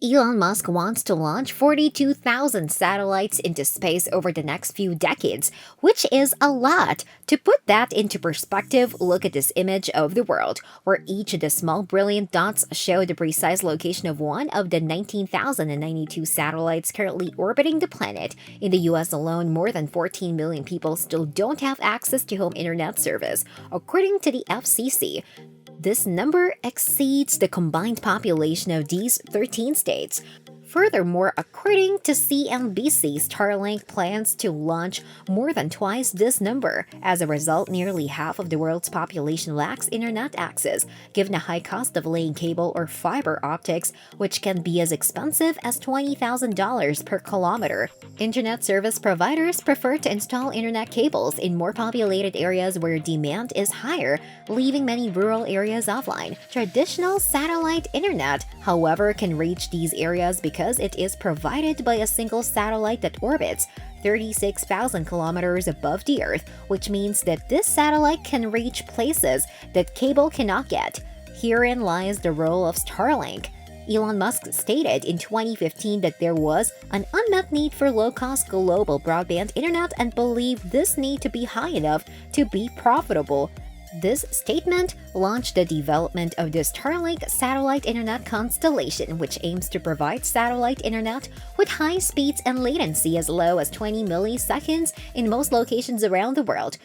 Elon Musk wants to launch 42,000 satellites into space over the next few decades, which is a lot. To put that into perspective, look at this image of the world, where each of the small brilliant dots show the precise location of one of the 19,092 satellites currently orbiting the planet. In the US alone, more than 14 million people still don't have access to home internet service, according to the FCC. This number exceeds the combined population of these 13 states. Furthermore, according to CNBC, Starlink plans to launch more than twice this number. As a result, nearly half of the world's population lacks internet access, given the high cost of laying cable or fiber optics, which can be as expensive as $20,000 per kilometer. Internet service providers prefer to install internet cables in more populated areas where demand is higher, leaving many rural areas offline. Traditional satellite internet, however, can reach these areas because it is provided by a single satellite that orbits 36,000 kilometers above the Earth, which means that this satellite can reach places that cable cannot get. Herein lies the role of Starlink. Elon Musk stated in 2015 that there was an unmet need for low-cost global broadband internet and believed this need to be high enough to be profitable. This statement launched the development of the Starlink satellite internet constellation, which aims to provide satellite internet with high speeds and latency as low as 20 milliseconds in most locations around the world.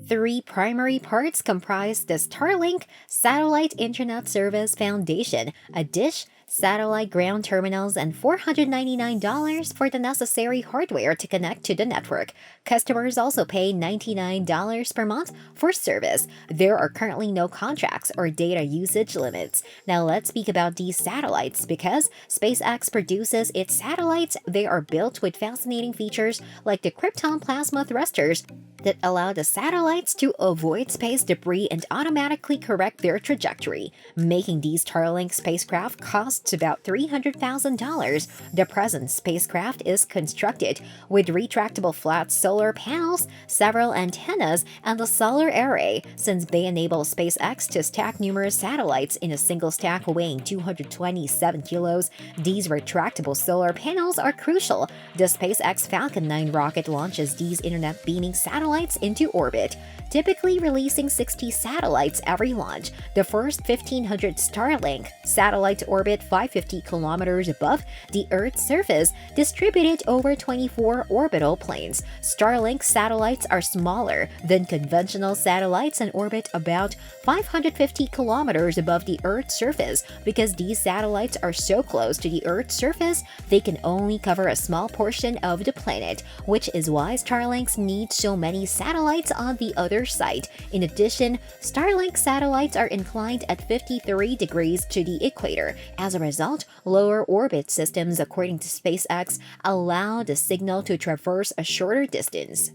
Three primary parts comprise the Starlink Satellite Internet Service Foundation, a dish, satellite ground terminals, and $499 for the necessary hardware to connect to the network. Customers also pay $99 per month for service. There are currently no contracts or data usage limits. Now let's speak about these satellites. Because SpaceX produces its satellites, they are built with fascinating features like the Krypton plasma thrusters that allow the satellites to avoid space debris and automatically correct their trajectory, making these Starlink spacecraft costs about $300,000. The present spacecraft is constructed with retractable flat solar panels, several antennas, and a solar array. Since they enable SpaceX to stack numerous satellites in a single stack weighing 227 kilos, these retractable solar panels are crucial. The SpaceX Falcon 9 rocket launches these internet beaming satellites into orbit, typically releasing 60 satellites every launch. The first 1,500 Starlink satellites orbit 550 kilometers above the Earth's surface, distributed over 24 orbital planes. Starlink satellites are smaller than conventional satellites and orbit about 550 kilometers above the Earth's surface. Because these satellites are so close to the Earth's surface, they can only cover a small portion of the planet, which is why Starlinks need so many satellites on the other side. In addition, Starlink satellites are inclined at 53 degrees to the equator. As a result, lower orbit systems, according to SpaceX, allow the signal to traverse a shorter distance.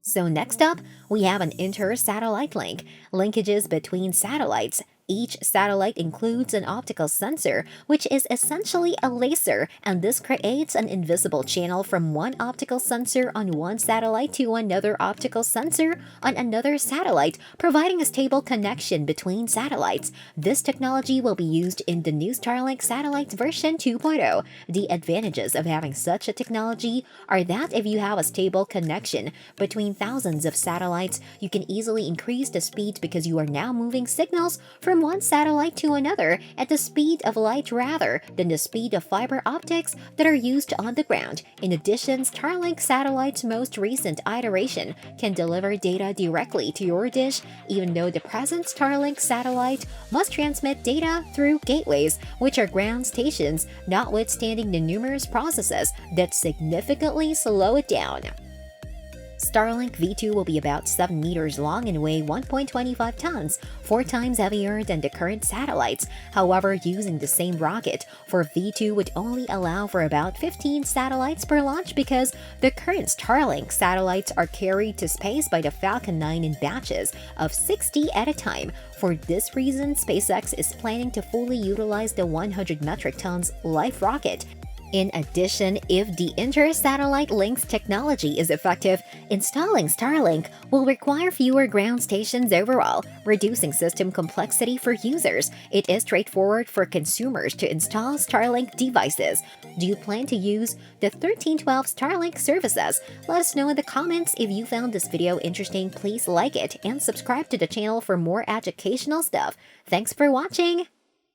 So next up, we have an inter-satellite link, linkages between satellites. Each satellite includes an optical sensor, which is essentially a laser, and this creates an invisible channel from one optical sensor on one satellite to another optical sensor on another satellite, providing a stable connection between satellites. This technology will be used in the new Starlink satellite version 2.0. The advantages of having such a technology are that if you have a stable connection between thousands of satellites, you can easily increase the speed because you are now moving signals from one satellite to another at the speed of light rather than the speed of fiber optics that are used on the ground. In addition, Starlink satellite's most recent iteration can deliver data directly to your dish, even though the present Starlink satellite must transmit data through gateways, which are ground stations, notwithstanding the numerous processes that significantly slow it down. Starlink V2 will be about 7 meters long and weigh 1.25 tons, 4 times heavier than the current satellites. However, using the same rocket for V2 would only allow for about 15 satellites per launch because the current Starlink satellites are carried to space by the Falcon 9 in batches of 60 at a time. For this reason, SpaceX is planning to fully utilize the 100 metric tons Life rocket In addition, if the inter-satellite links technology is effective, installing Starlink will require fewer ground stations overall, reducing system complexity for users. It is straightforward for consumers to install Starlink devices. Do you plan to use the 1312 Starlink services? Let us know in the comments. If you found this video interesting, please like it and subscribe to the channel for more educational stuff. Thanks for watching!